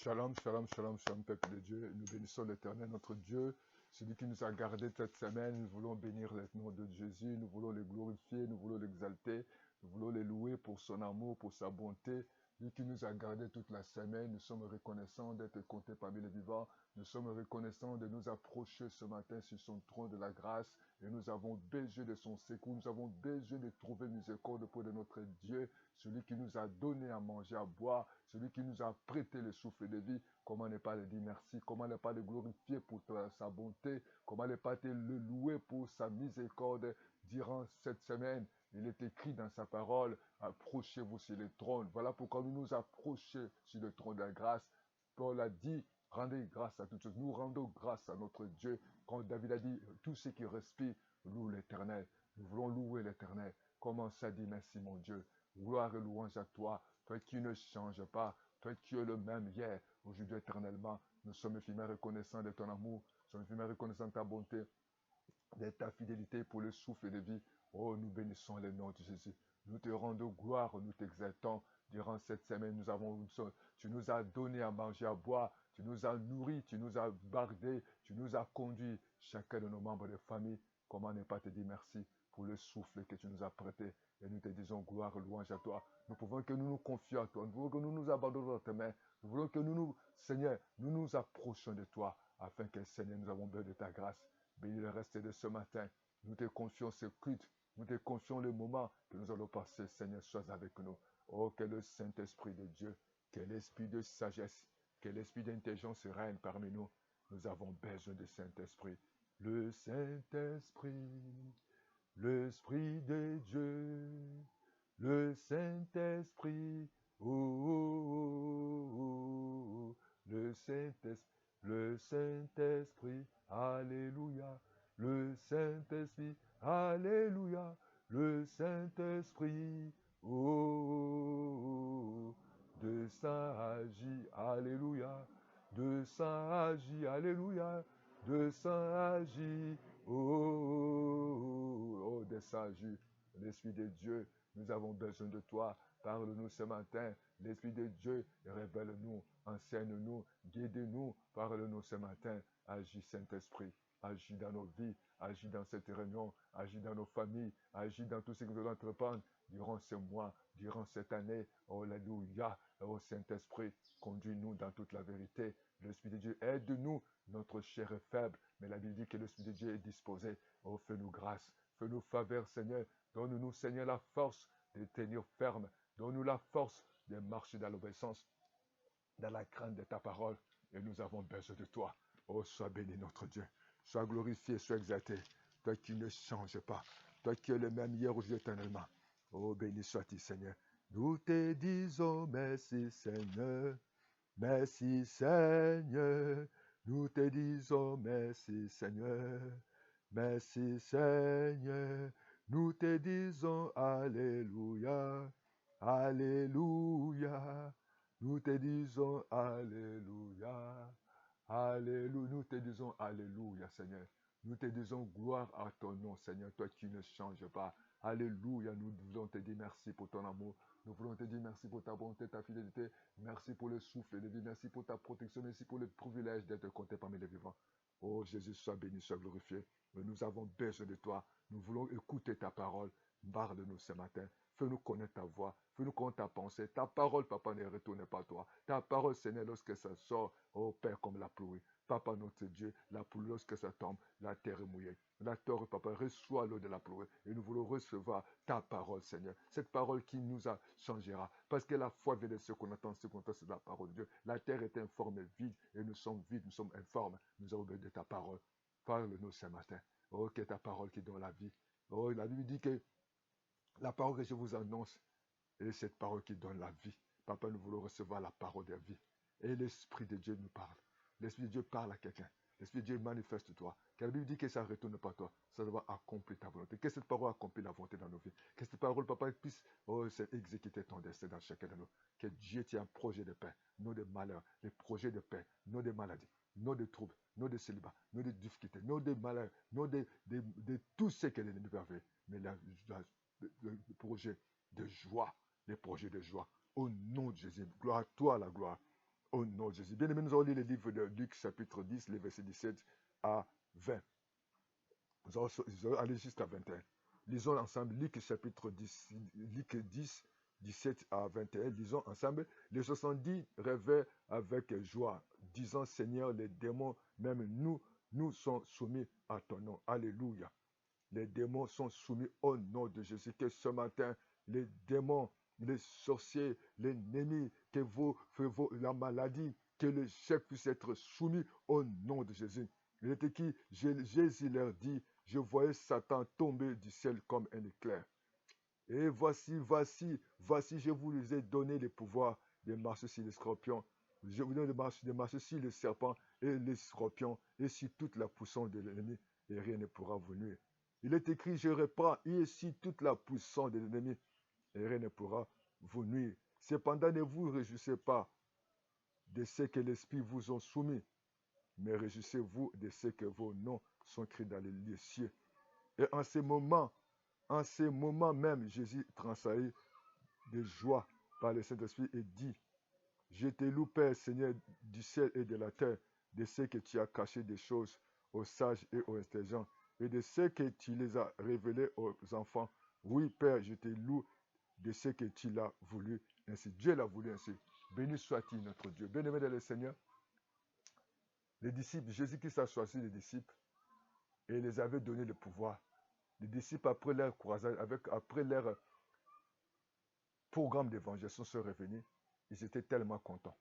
Shalom, shalom, shalom, shalom, peuple de Dieu. Nous bénissons l'Éternel, notre Dieu, celui qui nous a gardés cette semaine. Nous voulons bénir le nom de Jésus, nous voulons le glorifier, nous voulons l'exalter, nous voulons le louer pour son amour, pour sa bonté. Lui qui nous a gardés toute la semaine, nous sommes reconnaissants d'être comptés parmi les vivants. Nous sommes reconnaissants de nous approcher ce matin sur son trône de la grâce. Et nous avons besoin de son secours, nous avons besoin de trouver miséricorde auprès de notre Dieu, celui qui nous a donné à manger, à boire, celui qui nous a prêté le souffle de vie. Comment ne pas le dire merci, comment ne pas le glorifier pour sa bonté, comment ne pas le louer pour sa miséricorde durant cette semaine. Il est écrit dans sa parole, approchez-vous sur le trône. Voilà pourquoi nous nous approchons sur le trône de la grâce. Paul a dit, rendez grâce à toutes choses. Nous rendons grâce à notre Dieu. Quand David a dit, tout ce qui respire, loue l'Éternel. Nous voulons louer l'Éternel. Commence à dire merci mon Dieu. Gloire et louange à toi. Toi qui ne changes pas. Toi qui es le même hier, aujourd'hui éternellement. Nous sommes infiniment reconnaissants de ton amour. Nous sommes infiniment reconnaissants de ta bonté, de ta fidélité pour le souffle de vie. Oh, nous bénissons le nom de Jésus. Nous te rendons gloire, nous t'exaltons. Durant cette semaine, tu nous as donné à manger, à boire, tu nous as nourris, tu nous as bardés, tu nous as conduits, chacun de nos membres de famille. Comment ne pas te dire merci pour le souffle que tu nous as prêté. Et nous te disons gloire, louange à toi. Nous pouvons que nous nous confions à toi. Nous voulons que nous nous abandonnons dans tes mains. Nous voulons que Seigneur, nous nous approchions de toi, afin que, Seigneur, nous avons besoin de ta grâce. Bénis le reste de ce matin. Nous te confions ce culte. Nous te confions le moment que nous allons passer. Seigneur, sois avec nous. Oh, que le Saint-Esprit de Dieu, que l'Esprit de sagesse, que l'Esprit d'intelligence règne parmi nous. Nous avons besoin du Saint-Esprit. Le Saint-Esprit, l'Esprit de Dieu, le Saint-Esprit, oh, oh, oh, oh, le Saint-Esprit, alléluia, le Saint-Esprit, alléluia, le Saint-Esprit, oh, de Saint-Agi, alléluia, de Saint-Agi, alléluia, de Saint-Agi, oh, de Saint-Agi, l'Esprit de Dieu, nous avons besoin de toi. Parle-nous ce matin. L'Esprit de Dieu, révèle-nous, enseigne-nous, guide-nous. Parle-nous ce matin. Agis, Saint-Esprit. Agis dans nos vies. Agis dans cette réunion. Agis dans nos familles. Agis dans tout ce que nous allons entreprendre durant ce mois, durant cette année. Oh, alléluia. Oh, Saint-Esprit, conduis-nous dans toute la vérité. L'Esprit de Dieu, aide-nous. Notre chair est faible, mais la Bible dit que l'Esprit de Dieu est disposé. Oh, fais-nous grâce. Fais-nous faveur, Seigneur. Donne-nous, Seigneur, la force de tenir ferme. Donne-nous la force de marcher dans l'obéissance, dans la crainte de ta parole. Et nous avons besoin de toi. Oh, sois béni, notre Dieu. Sois glorifié, sois exalté. Toi qui ne changes pas. Toi qui es le même hier, aujourd'hui, éternellement. Oh, béni sois-tu, Seigneur. Nous te disons merci, Seigneur. Merci, Seigneur. Nous te disons merci, Seigneur. Merci, Seigneur. Nous te disons Alléluia. Alléluia. Nous te disons Alléluia. Alléluia. Nous te disons Alléluia, Seigneur. Nous te disons gloire à ton nom, Seigneur, toi qui ne changes pas. Alléluia. Nous voulons te dire merci pour ton amour. Nous voulons te dire merci pour ta bonté, ta fidélité. Merci pour le souffle de vie. Merci pour ta protection. Merci pour le privilège d'être compté parmi les vivants. Oh Jésus, sois béni, sois glorifié. Mais nous avons besoin de toi. Nous voulons écouter ta parole. Parle-nous ce matin. Fais-nous connaître ta voix. Fais-nous connaître ta pensée. Ta parole, papa, ne retourne pas à toi. Ta parole, Seigneur, lorsque ça sort, oh Père, comme la pluie. Papa, notre Dieu, la pluie, lorsque ça tombe, la terre est mouillée. La terre, papa, reçoit l'eau de la pluie. Et nous voulons recevoir ta parole, Seigneur. Cette parole qui nous a changera. Parce que la foi vient de ce qu'on attend, c'est de la parole de Dieu. La terre est informe et vide. Et nous sommes vides, nous sommes informes. Nous avons besoin de ta parole. Parle-nous ce matin. Oh, que ta parole qui donne la vie. Oh, la Bible dit que la parole que je vous annonce est cette parole qui donne la vie. Papa, nous voulons recevoir la parole de la vie. Et l'Esprit de Dieu nous parle. L'Esprit de Dieu parle à quelqu'un. L'Esprit de Dieu manifeste toi. Car la Bible dit que ça ne retourne pas à toi. Ça doit accomplir ta volonté. Que cette parole accomplisse la volonté dans nos vies. Que cette parole, papa, puisse exécuter ton destin dans chacun de nous. Que Dieu tient un projet de paix, non de malheur, des projets de paix, non de maladies, non de troubles, non de célibat, non de difficultés, non de malheur, non de tout ce que l'ennemi peut faire. Mais le projet de joie, les projets de joie. Au nom de Jésus, gloire à toi la gloire. Au nom de Jésus. Bien aimé, nous allons lire le livre de Luc, chapitre 10, les versets 17 à 20. Nous allons aller jusqu'à 21. Lisons ensemble Luc, chapitre 10, Luc 10, 17 à 21. Lisons ensemble. Les 70 rêvaient avec joie, disant, Seigneur, les démons, même nous sont soumis à ton nom. Alléluia. Les démons sont soumis au nom de Jésus. Que ce matin, les démons, les sorciers, l'ennemi, la maladie, que le chef puisse être soumis au nom de Jésus. Il était qui? Jésus leur dit, je voyais Satan tomber du ciel comme un éclair. Et voici, je vous ai donné le pouvoir de marcher sur les scorpions. Je vous donne de marcher sur les serpents et les scorpions et sur toute la puissance de l'ennemi, et rien ne pourra vous nuire. Il est écrit, je reprends ici toute la puissance de l'ennemi, et rien ne pourra vous nuire. Cependant, ne vous réjouissez pas de ce que l'Esprit vous ont soumis, mais réjouissez-vous de ce que vos noms sont écrits dans les cieux. Et en ce moment même, Jésus tressaillit de joie par le Saint-Esprit et dit, je te loue, Père, Seigneur du ciel et de la terre, de ce que tu as caché des choses aux sages et aux intelligents, et de ce que tu les as révélées aux enfants. Oui, Père, je te loue de ce que tu l'as voulu ainsi. Dieu l'a voulu ainsi. Béni soit-il notre Dieu. Bien-aimé dans le Seigneur, les disciples, Jésus-Christ a choisi les disciples et les avait donné le pouvoir. Les disciples, après leur croisade, après leur programme d'évangélisation, sont revenus. Ils étaient tellement contents.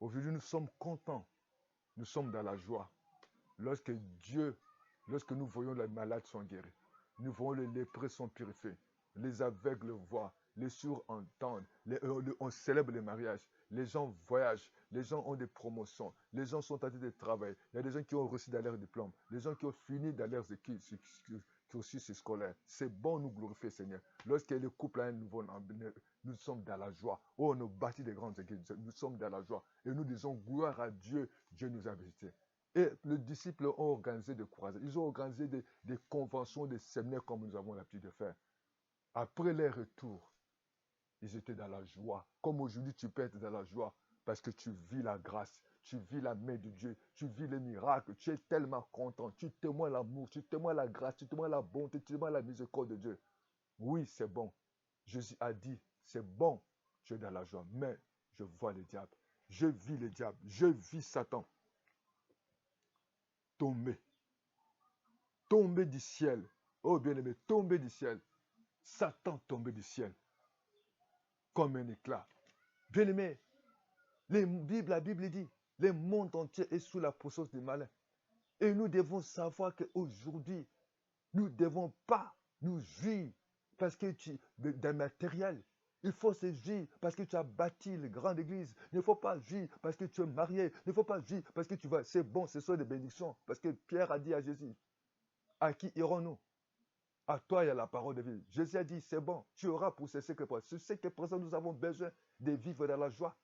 Aujourd'hui, nous sommes contents. Nous sommes dans la joie. Lorsque nous voyons les malades sont guéris, nous voyons les lépreux sont purifiés, les aveugles voient, les sourds entendent, on célèbre les mariages, les gens voyagent, les gens ont des promotions, les gens sont en train de travailler. Il y a des gens qui ont reçu dans leur diplôme, des gens qui ont fini dans leurs études cursus scolaires. C'est bon, nous glorifier Seigneur. Lorsque le couple a un nouveau nom, nous sommes dans la joie. Oh, on a bâti des grandes églises, nous sommes dans la joie. Et nous disons gloire à Dieu, Dieu nous a visités. Et les disciples ont organisé des croisades, ils ont organisé des conventions, des séminaires comme nous avons l'habitude de faire. Après leur retour, ils étaient dans la joie. Comme aujourd'hui, tu peux être dans la joie parce que tu vis la grâce, tu vis la main de Dieu, tu vis les miracles, tu es tellement content, tu témoignes l'amour, tu témoignes la grâce, tu témoignes la bonté, tu témoignes la miséricorde de Dieu. Oui, c'est bon. Jésus a dit, c'est bon, je suis dans la joie, mais je vois le diable, je vis le diable, je vis Satan tomber. Tomber du ciel. Oh bien-aimé, tomber du ciel. Satan tomber du ciel. Comme un éclat. Bien-aimé, la Bible dit, le monde entier est sous la puissance du malin. Et nous devons savoir qu'aujourd'hui, nous ne devons pas nous jouir parce que d'un matériel. Il faut se jouir parce que tu as bâti une grande église. Il ne faut pas jouir parce que tu es marié. Il ne faut pas jouir parce que tu vas. C'est bon, ce sont des bénédictions. Parce que Pierre a dit à Jésus, à qui irons-nous? À toi, il y a la parole de vie. Jésus a dit, c'est bon, tu auras pour ce siècle présent. Ce siècle présent, nous avons besoin de vivre dans la joie.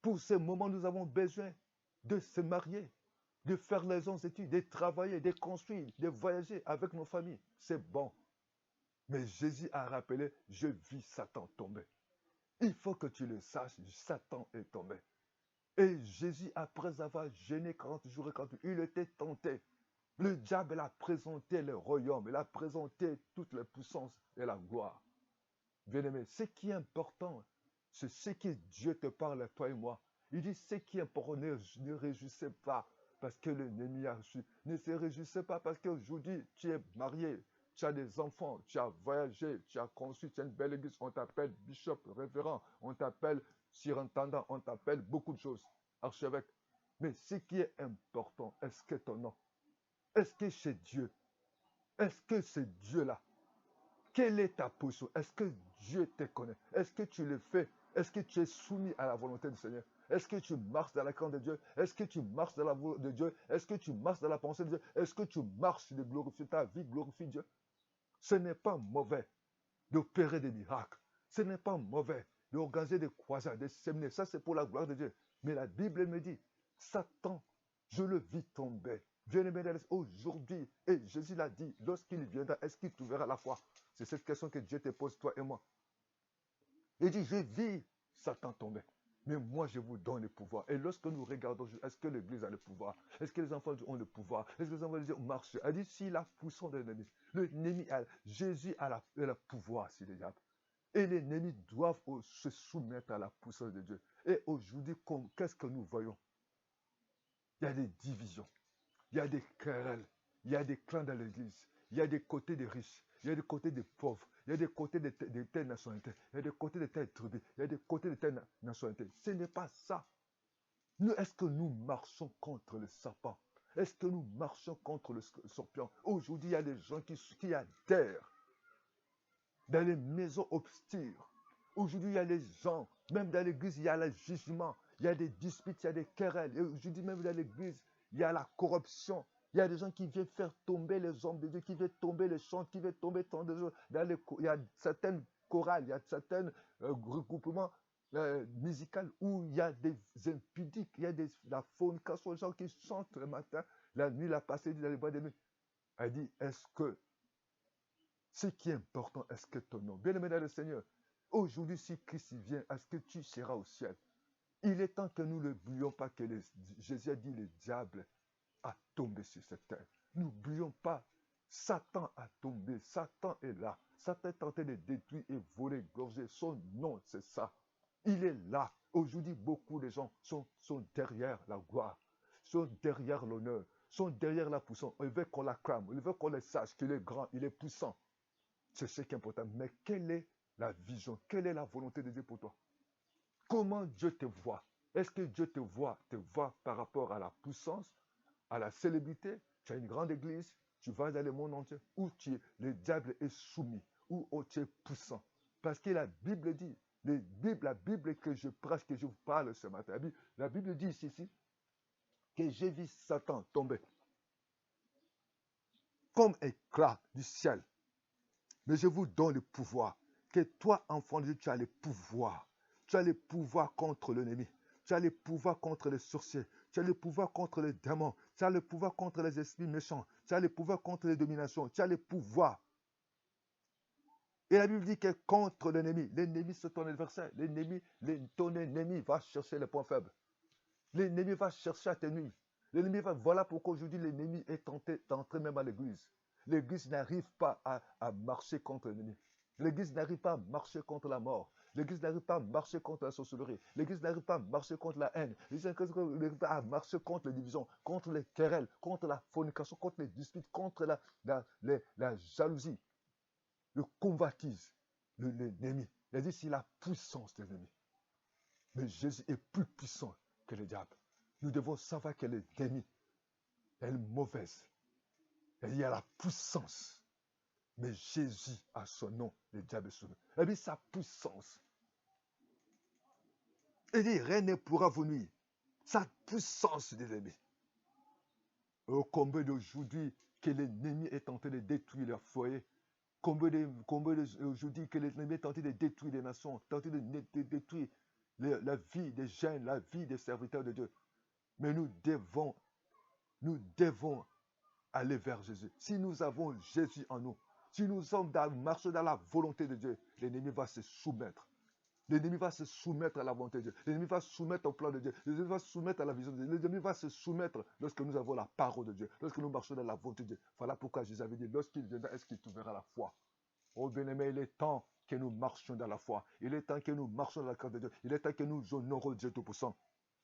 Pour ce moment, nous avons besoin de se marier, de faire les études, de travailler, de construire, de voyager avec nos familles. C'est bon. Mais Jésus a rappelé, je vis Satan tomber. Il faut que tu le saches, Satan est tombé. Et Jésus, après avoir jeûné 40 jours et 40 nuits, il était tenté. Le diable a présenté le royaume, il a présenté toutes les puissances et la gloire. Bien-aimé, ce qui est important, c'est ce que Dieu te parle, toi et moi. Il dit, ce qui est important, ne réjouissez pas parce que l'ennemi a reçu. Ne se réjouissez pas parce qu'aujourd'hui, tu es marié, tu as des enfants, tu as voyagé, tu as construit, tu as une belle église, on t'appelle bishop, révérend, on t'appelle surintendant, on t'appelle beaucoup de choses, archevêque. Mais ce qui est important, est-ce que ton nom? Est-ce que c'est Dieu? Est-ce que c'est Dieu-là? Quelle est ta position? Est-ce que Dieu te connaît? Est-ce que tu le fais? Est-ce que tu es soumis à la volonté du Seigneur? Est-ce que tu marches dans la crainte de Dieu? Est-ce que tu marches dans la volonté de Dieu? Est-ce que tu marches dans la pensée de Dieu? Est-ce que tu marches de glorifier ta vie, glorifie Dieu? Ce n'est pas mauvais d'opérer des miracles. Ce n'est pas mauvais d'organiser des croisades, des séminaires. Ça, c'est pour la gloire de Dieu. Mais la Bible me dit, Satan, je le vis tomber. Bien-aimé aujourd'hui, et Jésus l'a dit, lorsqu'il viendra, est-ce qu'il trouvera la foi? C'est cette question que Dieu te pose, toi et moi. Il dit, je vis Satan tomber. Mais moi, je vous donne le pouvoir. Et lorsque nous regardons, est-ce que l'Église a le pouvoir? Est-ce que les enfants ont le pouvoir? Est-ce que les enfants de Dieu marchent? Elle dit, si la puissance de l'ennemi, Jésus a le pouvoir sur les diables. Et les ennemis doivent se soumettre à la puissance de Dieu. Et aujourd'hui, qu'est-ce que nous voyons? Il y a des divisions, il y a des querelles, il y a des clans dans l'Église, il y a des côtés des riches, il y a des côtés des pauvres, il y a des côtés de telles nationalités, il y a des côtés de telles tribus, il y a des côtés de telles nationalités. Ce n'est pas ça. Est-ce que nous marchons contre le serpent? Est-ce que nous marchons contre le scorpion? Aujourd'hui, il y a des gens qui adhèrent dans les maisons obscures. Aujourd'hui, il y a les gens, même dans l'église, il y a le jugement, il y a des disputes, il y a des querelles. Et aujourd'hui, même dans l'église, il y a la corruption. Il y a des gens qui viennent faire tomber les hommes de Dieu, qui viennent tomber les chants, qui viennent tomber tant de choses. Il y a certaines chorales, il y a certains regroupements musicaux où il y a des impudiques, il y a la fornication, les gens qui chantent le matin, la nuit, la passée, dans les bois de nuit. Elle dit, est-ce que ce qui est important, est-ce que ton nom, bien-aimé dans le Seigneur, aujourd'hui, si Christ vient, est-ce que tu seras au ciel? Il est temps que nous n'oublions pas que Jésus a dit le diable a tombé sur cette terre. N'oublions pas, Satan a tombé, Satan est là. Satan est tenté de détruire et voler, gorger. Son nom, c'est ça. Il est là. Aujourd'hui, beaucoup de gens sont derrière la gloire, sont derrière l'honneur, sont derrière la puissance. Ils veulent qu'on l'acclame, ils veulent qu'on le sache qu'il est grand, il est puissant. C'est ce qui est important. Mais quelle est la vision? Quelle est la volonté de Dieu pour toi? Comment Dieu te voit? Est-ce que Dieu te voit par rapport à la puissance, à la célébrité? Tu as une grande église, tu vas dans le monde entier, où le diable est soumis, où tu es puissant. Parce que la Bible dit, la Bible que je prêche, que je vous parle ce matin, la Bible dit ici que j'ai vu Satan tomber comme éclat du ciel. Mais je vous donne le pouvoir. Que toi, enfant de Dieu, tu as le pouvoir. Tu as le pouvoir contre l'ennemi. Tu as le pouvoir contre les sorciers. Tu as le pouvoir contre les démons. Tu as le pouvoir contre les esprits méchants. Tu as le pouvoir contre les dominations. Tu as le pouvoir. Et la Bible dit que contre l'ennemi c'est ton adversaire. Ton ennemi va chercher les points faibles. L'ennemi va chercher à te nuire. Voilà pourquoi aujourd'hui l'ennemi est tenté d'entrer même à l'église. L'église n'arrive pas à marcher contre l'ennemi. L'église n'arrive pas à marcher contre la mort. L'église n'arrive pas à marcher contre la sorcellerie. L'église n'arrive pas à marcher contre la haine. L'église n'arrive pas à marcher contre les divisions, contre les querelles, contre la fornication, contre les disputes, contre la jalousie, le convoitise, l'ennemi. Il a dit c'est la puissance de l'ennemi. Mais Jésus est plus puissant que le diable. Nous devons savoir que l'ennemi est mauvaise. Il y a la puissance. Mais Jésus a son nom, le diable est soumis. Et puis sa puissance. Il dit, rien ne pourra vous nuire. Sa puissance de l'ennemi. Au combien d'aujourd'hui que l'ennemi est tenté de détruire leur foyer. Combien d'aujourd'hui que l'ennemi est tenté de détruire les nations, tenté de détruire la vie des jeunes, la vie des serviteurs de Dieu. Mais nous devons aller vers Jésus. Si nous avons Jésus en nous, si nous sommes marchons dans la volonté de Dieu, l'ennemi va se soumettre. L'ennemi va se soumettre à la volonté de Dieu. L'ennemi va se soumettre au plan de Dieu. L'ennemi va se soumettre à la vision de Dieu. L'ennemi va se soumettre lorsque nous avons la parole de Dieu. Lorsque nous marchons dans la volonté de Dieu. Voilà pourquoi Jésus avait dit, lorsqu'il viendra, est-ce qu'il trouvera la foi? Oh bien-aimé, il est temps que nous marchions dans la foi. Il est temps que nous marchions dans la crainte de Dieu. Il est temps que nous honorons Dieu Tout-Puissant.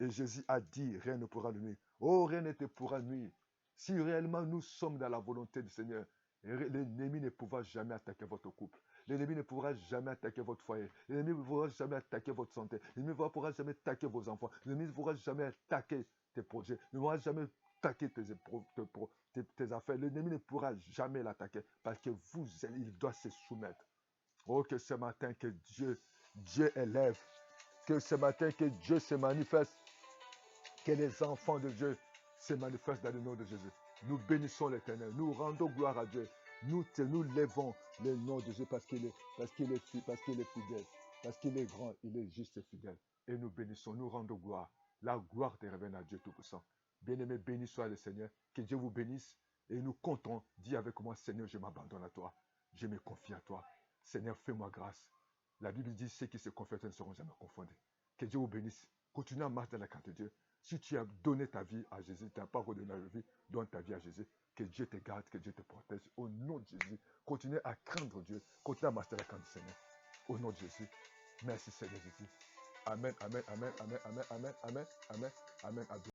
Et Jésus a dit, rien ne pourra nous nuire. Oh, rien ne te pourra nuire. Si réellement nous sommes dans la volonté du Seigneur, l'ennemi ne pourra jamais attaquer votre couple. L'ennemi ne pourra jamais attaquer votre foyer. L'ennemi ne pourra jamais attaquer votre santé. L'ennemi ne pourra jamais attaquer vos enfants. L'ennemi ne pourra jamais attaquer tes projets. Il ne pourra jamais attaquer tes affaires. L'ennemi ne pourra jamais l'attaquer parce que il doit se soumettre. Oh, que ce matin, que Dieu élève. Que ce matin, que Dieu se manifeste. Que les enfants de Dieu se manifestent dans le nom de Jésus. Nous bénissons l'Éternel. Nous rendons gloire à Dieu. Nous lèvons le nom de Dieu parce qu'il est fidèle, parce qu'il est grand, il est juste et fidèle. Et nous bénissons, nous rendons gloire. La gloire te revient à Dieu Tout-Puissant. Bien-aimé, béni soit le Seigneur. Que Dieu vous bénisse. Et nous comptons. Dis avec moi, Seigneur, je m'abandonne à toi. Je me confie à toi. Seigneur, fais-moi grâce. La Bible dit, ceux qui se confient ne seront jamais confondus. Que Dieu vous bénisse. Continuez à marcher dans la carte de Dieu. Si tu as donné ta vie à Jésus, tu n'as pas redonné ta vie, donne ta vie à Jésus. Que Dieu te garde, que Dieu te protège. Au nom de Jésus, continuez à craindre Dieu. Continuez à marcher dans la carte du Seigneur. Au nom de Jésus. Merci Seigneur Jésus. Amen, amen, amen, amen, amen, amen, amen, amen, amen.